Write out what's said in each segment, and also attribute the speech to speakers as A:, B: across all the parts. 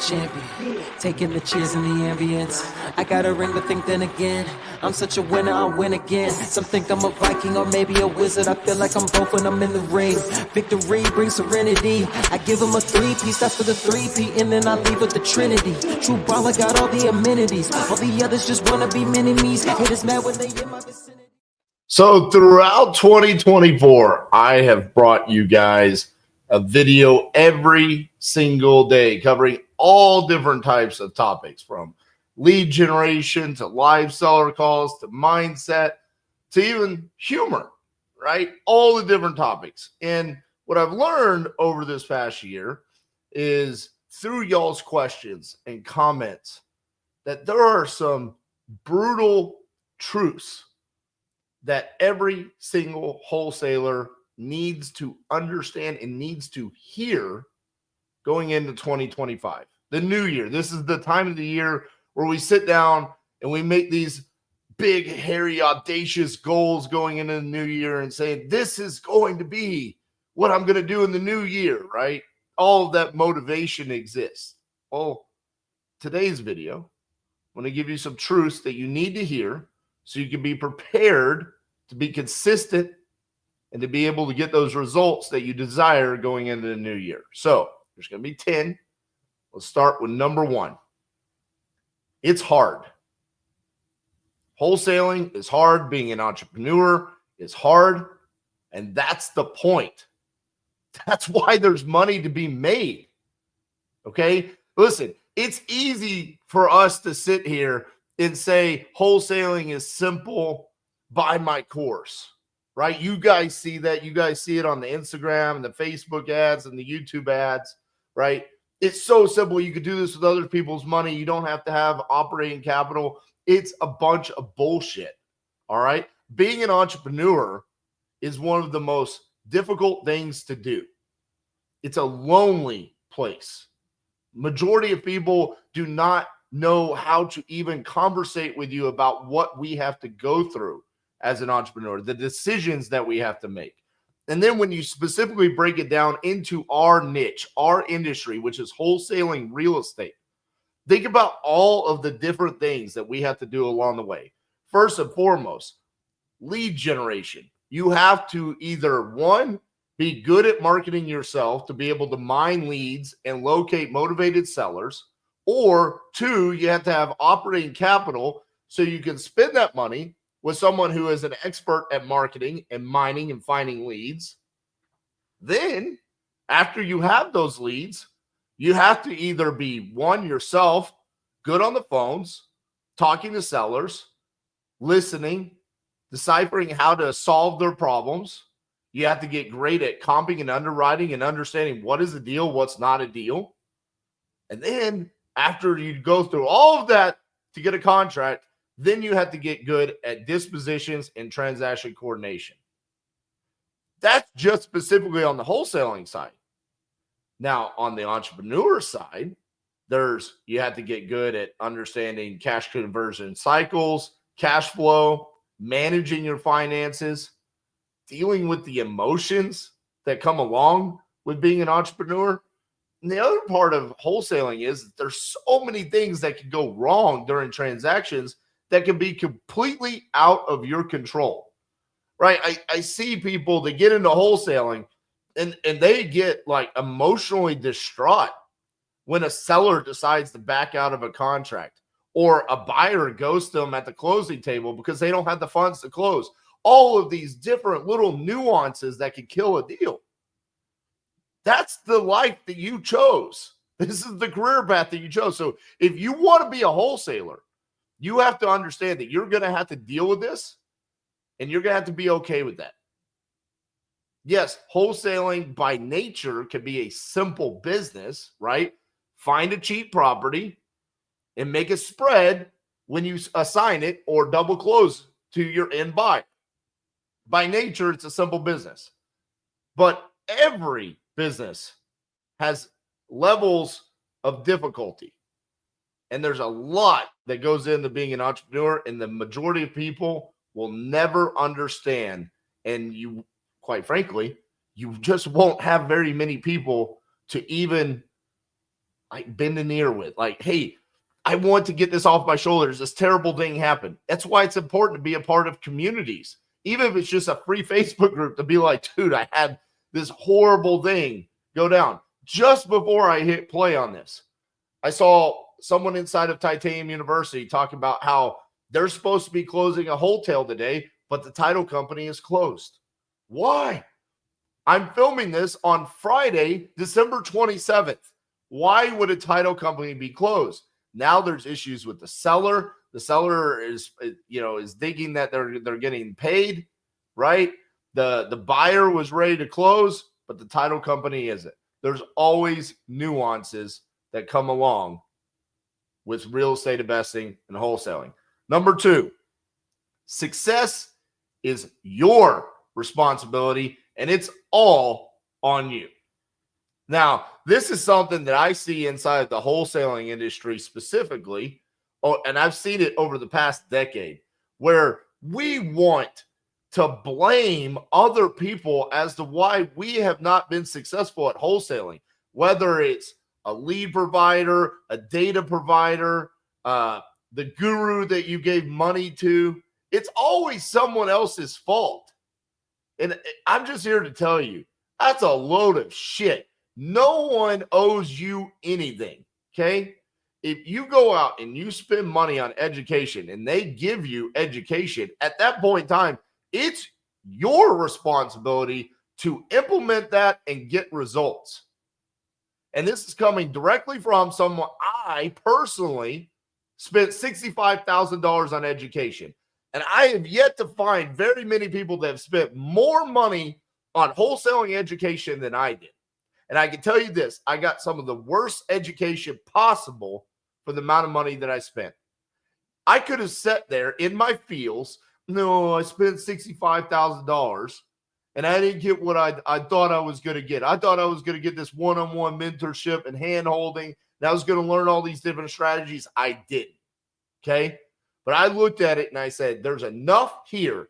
A: champion, taking the cheers in the ambience. I got a ring, but think then again, I'm such a winner, I'll win again. Some think I'm a Viking or maybe a wizard. I feel like I'm both when I'm in the ring. Victory brings serenity. I give them a three-piece, that's for the three-peat, and then I leave with the Trinity. True baller got all the amenities. All the others just wanna be mini-me's. Haters mad when they in my vicinity.
B: So throughout 2024, I have brought you guys a video every single day covering all different types of topics, from lead generation to live seller calls to mindset to even humor, right? All the different topics. And what I've learned over this past year is through y'all's questions and comments that there are some brutal truths that every single wholesaler needs to understand and needs to hear going into 2025, the new year. This is the time of the year where we sit down and we make these big, hairy, audacious goals going into the new year and say, this is going to be what I'm going to do in the new year, right? All of that motivation exists. Well, today's video, I'm going to give you some truths that you need to hear so you can be prepared to be consistent and to be able to get those results that you desire going into the new year. So there's going to be 10. Let's start with number 1. It's hard. Wholesaling is hard. Being an entrepreneur is hard. And that's the point. That's why there's money to be made. Okay? Listen, it's easy for us to sit here and say wholesaling is simple. Buy my course, right? You guys see that. You guys see it on the Instagram and the Facebook ads and the YouTube ads, right? It's so simple. You could do this with other people's money. You don't have to have operating capital. It's a bunch of bullshit, all right? Being an entrepreneur is one of the most difficult things to do. It's a lonely place. Majority of people do not know how to even conversate with you about what we have to go through as an entrepreneur, the decisions that we have to make. And then when you specifically break it down into our niche, our industry, which is wholesaling real estate, think about all of the different things that we have to do along the way. First and foremost, lead generation. You have to either, one, be good at marketing yourself to be able to mine leads and locate motivated sellers, or 2, you have to have operating capital so you can spend that money with someone who is an expert at marketing and mining and finding leads. Then, after you have those leads, you have to either be, one, yourself, good on the phones, talking to sellers, listening, deciphering how to solve their problems. You have to get great at comping and underwriting and understanding what is a deal, what's not a deal. And then, after you go through all of that to get a contract, then you have to get good at dispositions and transaction coordination. That's just specifically on the wholesaling side. Now, on the entrepreneur side, you have to get good at understanding cash conversion cycles, cash flow, managing your finances, dealing with the emotions that come along with being an entrepreneur. And the other part of wholesaling is that there's so many things that can go wrong during transactions that can be completely out of your control, right? I see people that get into wholesaling and they get like emotionally distraught when a seller decides to back out of a contract or a buyer ghosts them at the closing table because they don't have the funds to close. All of these different little nuances that can kill a deal. That's the life that you chose. This is the career path that you chose. So if you want to be a wholesaler, you have to understand that you're going to have to deal with this and you're going to have to be okay with that. Yes, wholesaling by nature can be a simple business, right? Find a cheap property and make a spread when you assign it or double close to your end buyer. By nature, it's a simple business. But every business has levels of difficulty. And there's a lot that goes into being an entrepreneur, and the majority of people will never understand. And you, quite frankly, you just won't have very many people to even like bend an ear with. Like, hey, I want to get this off my shoulders. This terrible thing happened. That's why it's important to be a part of communities, even if it's just a free Facebook group, to be like, dude, I had this horrible thing go down. Just before I hit play on this, I saw someone inside of Titanium University talk about how they're supposed to be closing a wholesale today, but the title company is closed. Why? I'm filming this on Friday, December 27th. Why would a title company be closed? Now there's issues with the seller. The seller is thinking that they're getting paid, right? The buyer was ready to close, but the title company isn't. There's always nuances that come along with real estate investing and wholesaling. Number 2, success is your responsibility, and it's all on you. Now, this is something that I see inside the wholesaling industry specifically, and I've seen it over the past decade, where we want to blame other people as to why we have not been successful at wholesaling, whether it's a lead provider, a data provider, the guru that you gave money to. It's always someone else's fault. And I'm just here to tell you, that's a load of shit. No one owes you anything, okay? If you go out and you spend money on education and they give you education, at that point in time, it's your responsibility to implement that and get results. And this is coming directly from someone. I personally spent $65,000 on education. And I have yet to find very many people that have spent more money on wholesaling education than I did. And I can tell you this, I got some of the worst education possible for the amount of money that I spent. I could have sat there in my feels. No, I spent $65,000 and I didn't get what I thought I was going to get. I thought I was going to get this one-on-one mentorship and hand-holding, and I was going to learn all these different strategies. I didn't, okay? But I looked at it and I said, there's enough here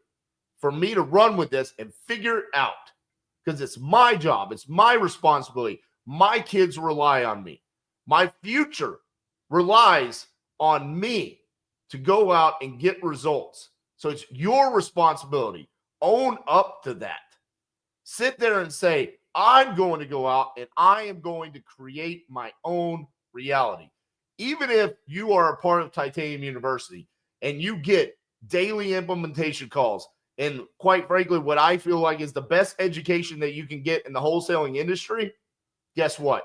B: for me to run with this and figure it out, because it's my job. It's my responsibility. My kids rely on me. My future relies on me to go out and get results. So it's your responsibility. Own up to that. Sit there and say, I'm going to go out and I am going to create my own reality. Even if you are a part of Titanium University and you get daily implementation calls, and quite frankly, what I feel like is the best education that you can get in the wholesaling industry, guess what?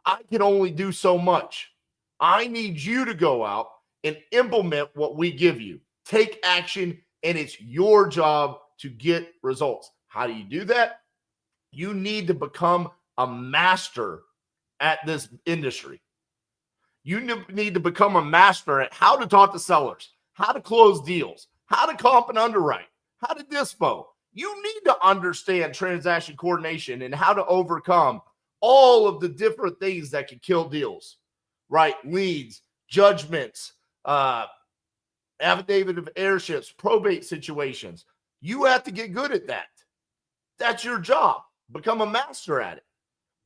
B: I can only do so much. I need you to go out and implement what we give you. Take action, and it's your job to get results. How do you do that? You need to become a master at this industry. You need to become a master at how to talk to sellers, how to close deals, how to comp and underwrite, how to dispo. You need to understand transaction coordination and how to overcome all of the different things that can kill deals, right? Leads, judgments, affidavit of heirships, probate situations. You have to get good at that. That's your job. Become a master at it.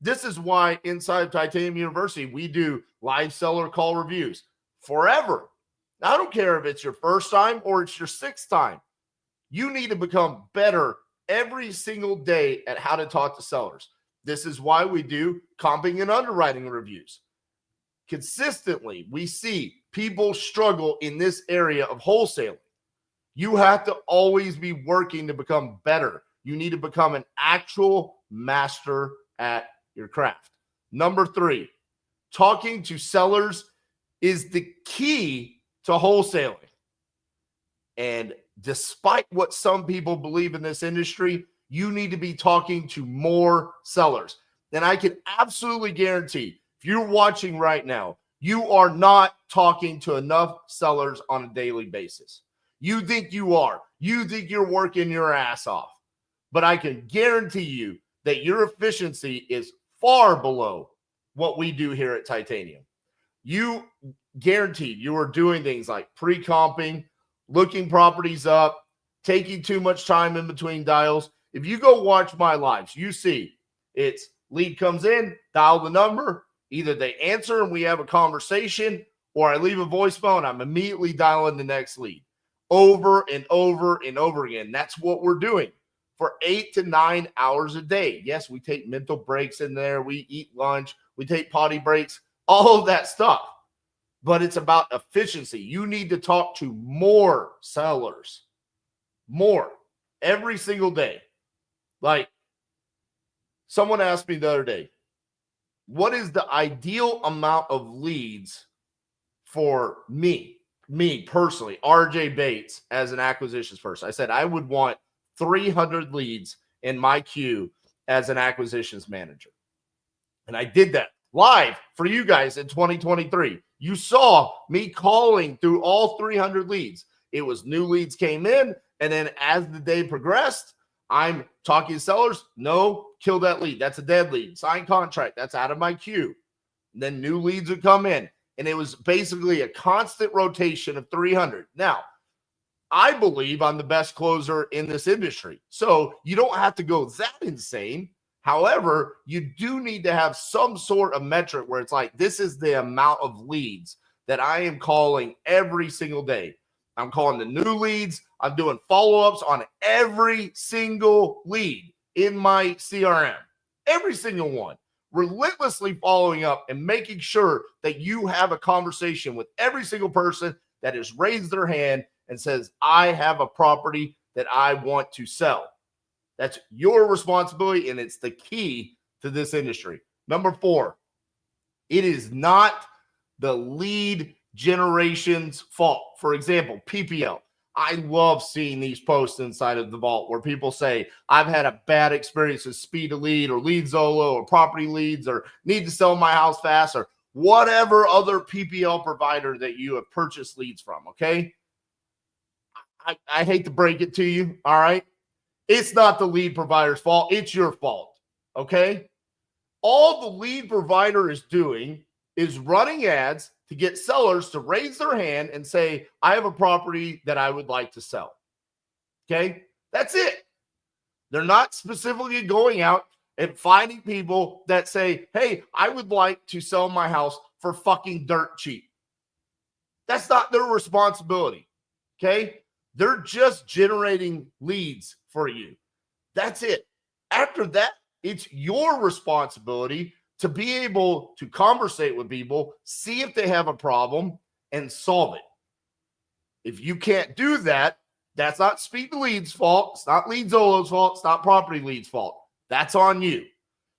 B: This is why inside Titanium University, we do live seller call reviews forever. Now, I don't care if it's your first time or it's your sixth time. You need to become better every single day at how to talk to sellers. This is why we do comping and underwriting reviews. Consistently, we see people struggle in this area of wholesaling. You have to always be working to become better. You need to become an actual master at your craft. Number 3, talking to sellers is the key to wholesaling. And despite what some people believe in this industry, you need to be talking to more sellers. And I can absolutely guarantee, if you're watching right now, you are not talking to enough sellers on a daily basis. You think you are. You think you're working your ass off. But I can guarantee you that your efficiency is far below what we do here at Titanium. You guaranteed you are doing things like pre-comping, looking properties up, taking too much time in between dials. If you go watch my lives, you see it's lead comes in, dial the number, Either they answer and we have a conversation, or I leave a voicemail and I'm immediately dialing the next lead over and over and over again. That's what we're doing for 8 to 9 hours a day. Yes, we take mental breaks in there. We eat lunch. We take potty breaks, all of that stuff. But it's about efficiency. You need to talk to more sellers, more, every single day. Like someone asked me the other day, what is the ideal amount of leads for me personally, RJ Bates, as an acquisitions person? I said I would want 300 leads in my queue as an acquisitions manager. And I did that live for you guys in 2023. You saw me calling through all 300 leads. It was new leads came in, and then as the day progressed, I'm talking to sellers. No, kill that lead. That's a dead lead. Sign contract. That's out of my queue. And then new leads would come in. And it was basically a constant rotation of 300. Now, I believe I'm the best closer in this industry. So you don't have to go that insane. However, you do need to have some sort of metric where it's like, this is the amount of leads that I am calling every single day. I'm calling the new leads. I'm doing follow-ups on every single lead in my CRM, every single one, relentlessly following up and making sure that you have a conversation with every single person that has raised their hand and says, I have a property that I want to sell. That's your responsibility, and it's the key to this industry. Number 4, it is not the lead generation's fault. For example, PPL. I love seeing these posts inside of the vault where people say, I've had a bad experience with Speed to Lead or Lead Zolo or Property Leads or need to sell my house fast or whatever other PPL provider that you have purchased leads from, okay? I hate to break it to you, all right? It's not the lead provider's fault. It's your fault, okay? All the lead provider is doing is running ads to get sellers to raise their hand and say, I have a property that I would like to sell, okay? That's it. They're not specifically going out and finding people that say, hey, I would like to sell my house for fucking dirt cheap. That's not their responsibility, okay? They're just generating leads for you. That's it. After that, it's your responsibility to be able to conversate with people, see if they have a problem, and solve it. If you can't do that, that's not Speed to Lead's fault. It's not Lead Zolo's fault. It's not Property Lead's fault. That's on you.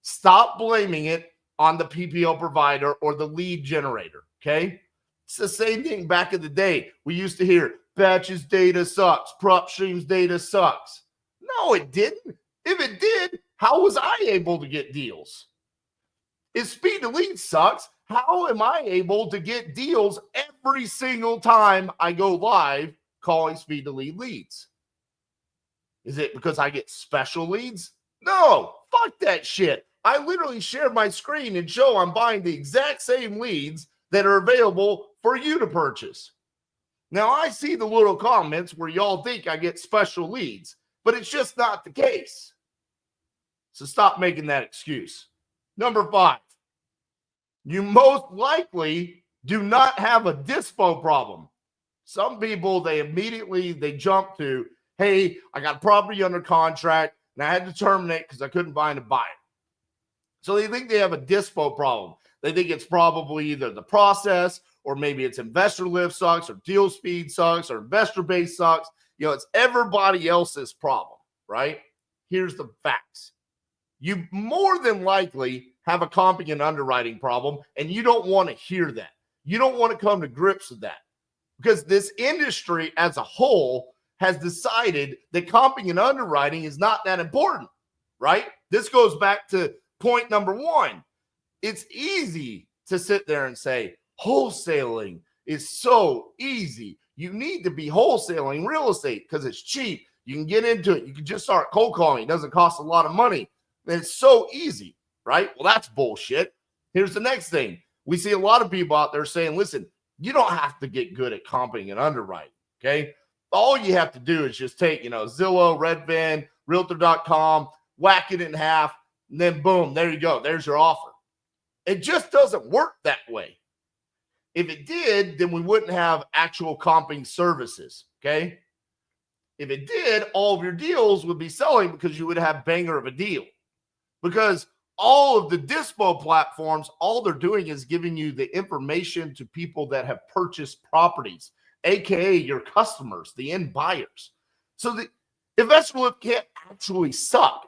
B: Stop blaming it on the PPL provider or the lead generator, okay? It's the same thing back in the day. We used to hear, Batch's data sucks. PropStream's data sucks. No, it didn't. If it did, how was I able to get deals? If Speed to Lead sucks, how am I able to get deals every single time I go live calling Speed to Lead leads? Is it because I get special leads? No, fuck that shit. I literally share my screen and show I'm buying the exact same leads that are available for you to purchase. Now, I see the little comments where y'all think I get special leads, but it's just not the case. So stop making that excuse. Number 5, you most likely do not have a dispo problem. Some people, they jump to, hey, I got property under contract and I had to terminate because I couldn't find a buyer. So they think they have a dispo problem. They think it's probably either the process or maybe it's investor lift sucks or deal speed sucks or investor base sucks. You know, it's everybody else's problem, right? Here's the facts. You more than likely have a comping and underwriting problem, and you don't want to hear that. You don't want to come to grips with that because this industry as a whole has decided that comping and underwriting is not that important, right? This goes back to point number 1. It's easy to sit there and say, wholesaling is so easy. You need to be wholesaling real estate because it's cheap. You can get into it. You can just start cold calling. It doesn't cost a lot of money. And it's so easy, right? Well, that's bullshit. Here's the next thing. We see a lot of people out there saying, listen, you don't have to get good at comping and underwriting, okay? All you have to do is just take, Zillow, Redfin, Realtor.com, whack it in half, and then boom, there you go. There's your offer. It just doesn't work that way. If it did, then we wouldn't have actual comping services, okay? If it did, all of your deals would be selling because you would have banger of a deal. Because all of the dispo platforms, all they're doing is giving you the information to people that have purchased properties, aka your customers, the end buyers. So the investor lift can't actually suck,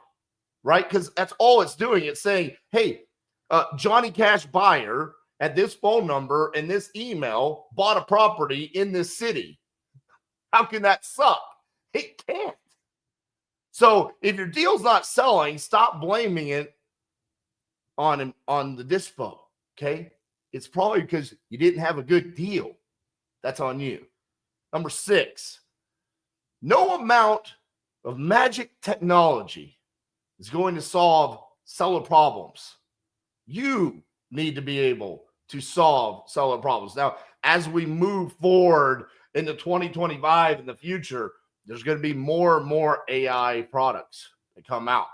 B: right? Because that's all it's doing. It's saying, hey, Johnny Cash buyer at this phone number and this email bought a property in this city. How can that suck? It can't. So if your deal's not selling, stop blaming it on the dispo, okay? It's probably because you didn't have a good deal. That's on you. Number 6, no amount of magic technology is going to solve seller problems. You need to be able to solve seller problems. Now, as we move forward into 2025 in the future, there's going to be more and more AI products that come out,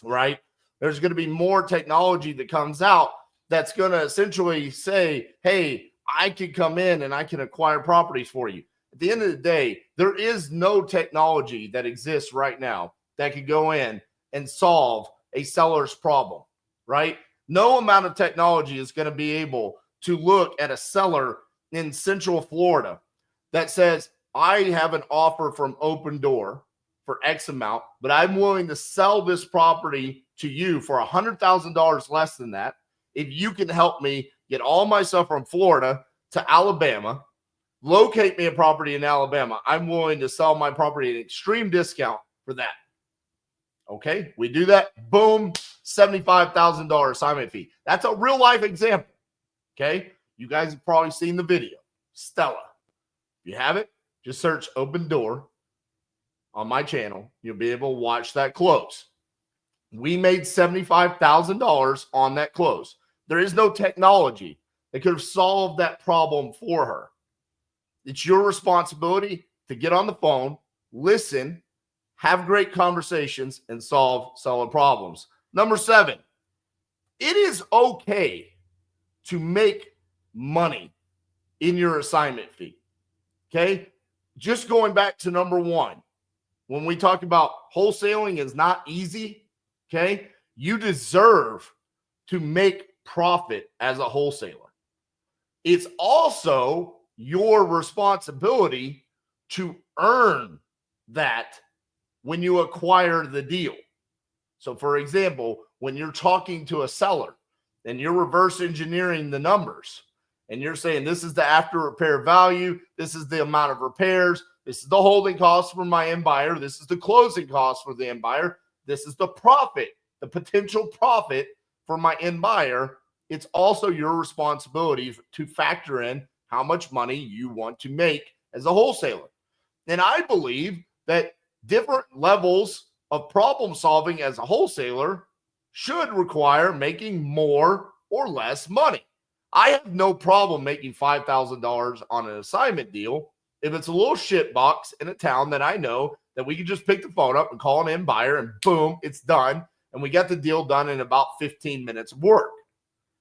B: right? There's going to be more technology that comes out that's going to essentially say, hey, I can come in and I can acquire properties for you. At the end of the day, there is no technology that exists right now that could go in and solve a seller's problem, right? No amount of technology is going to be able to look at a seller in Central Florida that says, I have an offer from Open Door for X amount, but I'm willing to sell this property to you for $100,000 less than that if you can help me get all my stuff from Florida to Alabama, locate me a property in Alabama. I'm willing to sell my property at an extreme discount for that. Okay, we do that. Boom, $75,000 assignment fee. That's a real life example. Okay, you guys have probably seen the video. Stella. If you haven't, just search Open Door on my channel. You'll be able to watch that close. We made $75,000 on that close. There is no technology that could have solved that problem for her. It's your responsibility to get on the phone, listen, have great conversations, and solve seller problems. Number 7, it is okay to make money in your assignment fee. Okay? Just going back to number 1, when we talk about wholesaling is not easy, okay? You deserve to make profit as a wholesaler. It's also your responsibility to earn that when you acquire the deal. So for example, when you're talking to a seller and you're reverse engineering the numbers and you're saying, this is the after repair value, this is the amount of repairs, this is the holding cost for my end buyer, this is the closing cost for the end buyer, this is the profit, the potential profit for my end buyer. It's also your responsibility to factor in how much money you want to make as a wholesaler. And I believe that different levels of problem solving as a wholesaler should require making more or less money. I have no problem making $5,000 on an assignment deal if it's a little shit box in a town that I know that we can just pick the phone up and call an end buyer and boom, it's done. And we got the deal done in about 15 minutes of work.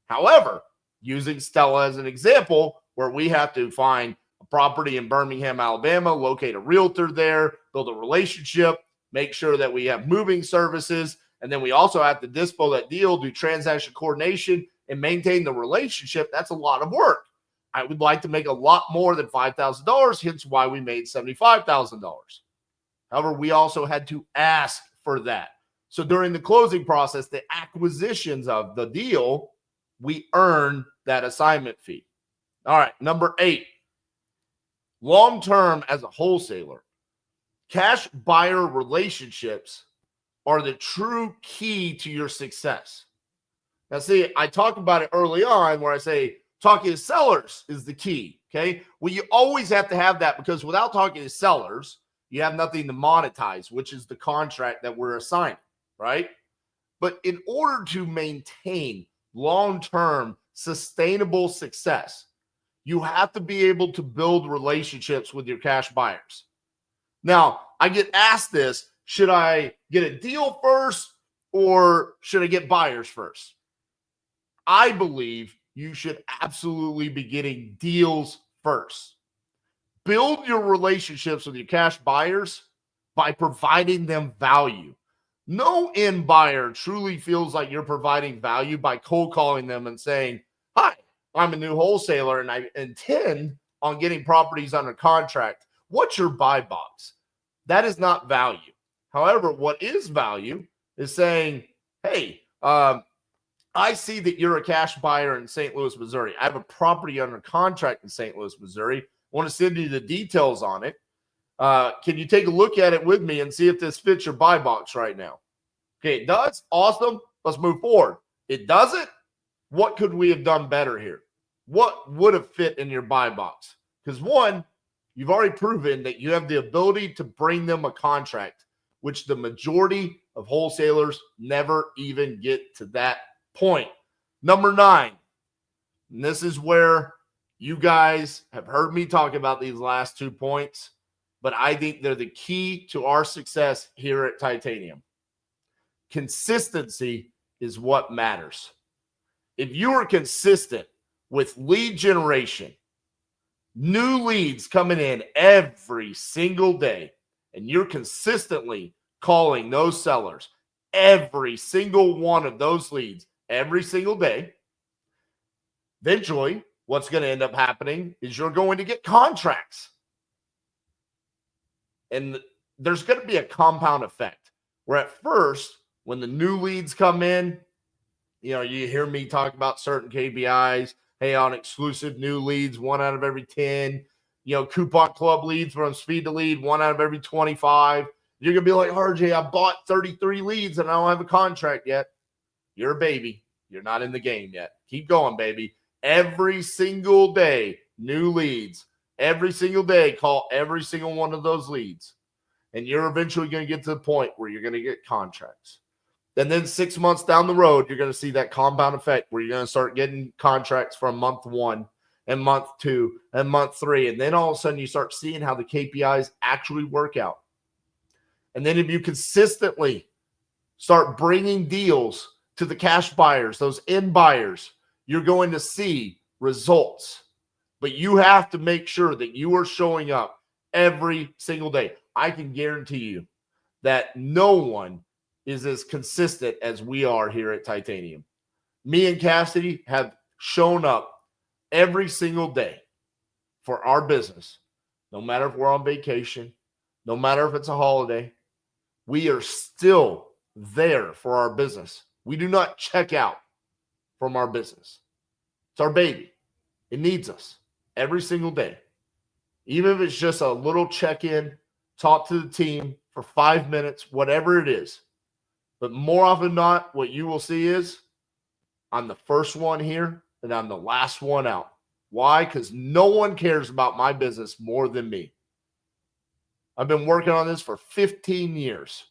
B: However, using Stella as an example, where we have to find a property in Birmingham, Alabama, locate a realtor there, build a relationship, make sure that we have moving services, and then we also have to dispo that deal, do transaction coordination, and maintain the relationship. That's a lot of work. I would like to make a lot more than $5,000, hence why we made $75,000. However, we also had to ask for that. So during the closing process, the acquisitions of the deal, we earn that assignment fee. All right, number 8, long-term as a wholesaler, cash buyer relationships are the true key to your success. Now, see, I talked about it early on where I say talking to sellers is the key, okay? Well, you always have to have that because without talking to sellers, you have nothing to monetize, which is the contract that we're assigning, right? But in order to maintain long-term sustainable success, you have to be able to build relationships with your cash buyers. Now, I get asked this, should I get a deal first or should I get buyers first? I believe you should absolutely be getting deals first. Build your relationships with your cash buyers by providing them value. No end buyer truly feels like you're providing value by cold calling them and saying, "Hi, I'm a new wholesaler and I intend on getting properties under contract. What's your buy box?" That is not value. However, what is value is saying, "Hey, I see that you're a cash buyer in St. Louis, Missouri. I have a property under contract in St. Louis, Missouri. I want to send you the details on it. Can you take a look at it with me and see if this fits your buy box right now?" Okay, it does. Awesome. Let's move forward. It doesn't. What could we have done better here? What would have fit in your buy box? Because one, you've already proven that you have the ability to bring them a contract, which the majority of wholesalers never even get to that point. Number 9, and this is where you guys have heard me talk about these last 2 points, but I think they're the key to our success here at Titanium. Consistency is what matters. If you are consistent with lead generation, new leads coming in every single day, and you're consistently calling those sellers every single one of those leads every single day, eventually what's going to end up happening is you're going to get contracts. And there's going to be a compound effect where at first, when the new leads come in, you hear me talk about certain KPIs. Hey, on exclusive new leads, 1 out of every 10. Coupon club leads from speed to lead, 1 out of every 25. You're going to be like, RJ, I bought 33 leads and I don't have a contract yet. You're a baby. You're not in the game yet. Keep going, baby. Every single day, new leads. Every single day, call every single one of those leads. And you're eventually going to get to the point where you're going to get contracts. And then 6 months down the road, you're going to see that compound effect where you're going to start getting contracts from month 1 and month 2 and month 3. And then all of a sudden you start seeing how the KPIs actually work out. And then if you consistently start bringing deals to the cash buyers, those end buyers, you're going to see results. But you have to make sure that you are showing up every single day. I can guarantee you that no one is as consistent as we are here at Titanium. Me and Cassidy have shown up every single day for our business, no matter if we're on vacation, no matter if it's a holiday. We are still there for our business. We do not check out from our business. It's our baby. It needs us every single day. Even if it's just a little check-in, talk to the team for 5 minutes, whatever it is. But more often than not, what you will see is I'm the first one here and I'm the last one out. Why? Because no one cares about my business more than me. I've been working on this for 15 years.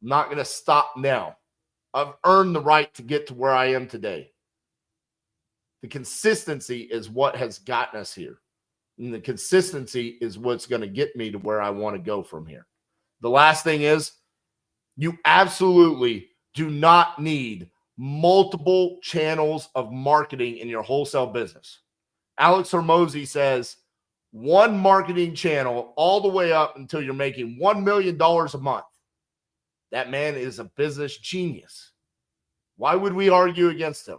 B: I'm not going to stop now. I've earned the right to get to where I am today. The consistency is what has gotten us here. And the consistency is what's going to get me to where I want to go from here. The last thing is, you absolutely do not need multiple channels of marketing in your wholesale business. Alex Hormozy says one marketing channel all the way up until you're making $1 million a month. That man is a business genius. Why would we argue against him?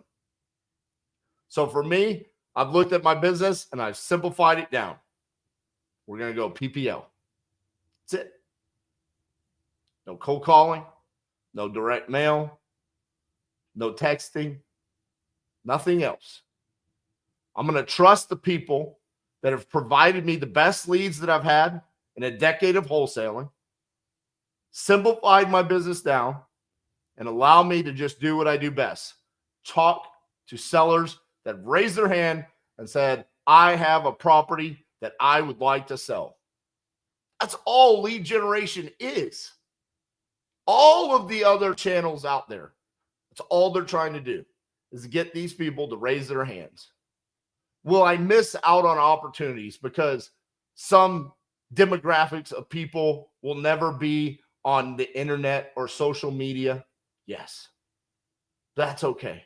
B: So for me, I've looked at my business and I've simplified it down. We're going to go PPL. That's it. No cold calling, no direct mail, no texting, nothing else. I'm going to trust the people that have provided me the best leads that I've had in a decade of wholesaling, simplified my business down, and allow me to just do what I do best. Talk to sellers that raised their hand and said, I have a property that I would like to sell. That's all lead generation is. All of the other channels out there, that's all they're trying to do is get these people to raise their hands. Will I miss out on opportunities because some demographics of people will never be on the internet or social media? Yes, that's okay.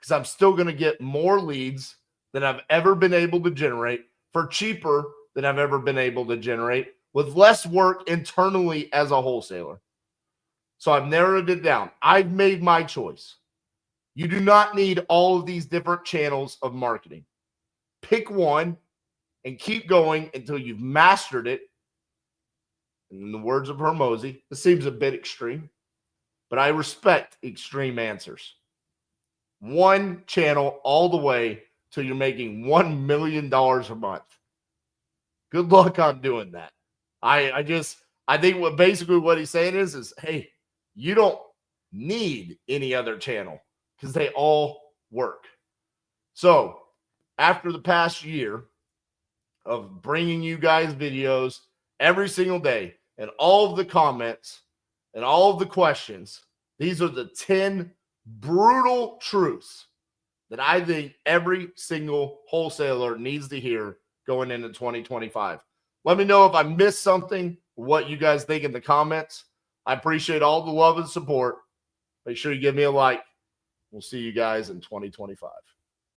B: because I'm still going to get more leads than I've ever been able to generate for cheaper than I've ever been able to generate with less work internally as a wholesaler. So I've narrowed it down. I've made my choice. You do not need all of these different channels of marketing. Pick one and keep going until you've mastered it. In the words of Hermosi, this seems a bit extreme, but I respect extreme answers. One channel all the way till you're making $1 million a month. Good luck on doing that. I think what he's saying is, hey, you don't need any other channel because they all work. So after the past year of bringing you guys videos every single day and all of the comments and all of the questions, these are the 10 brutal truths that I think every single wholesaler needs to hear going into 2025. Let me know if I missed something, what you guys think in the comments. I appreciate all the love and support. Make sure you give me a like. We'll see you guys in 2025.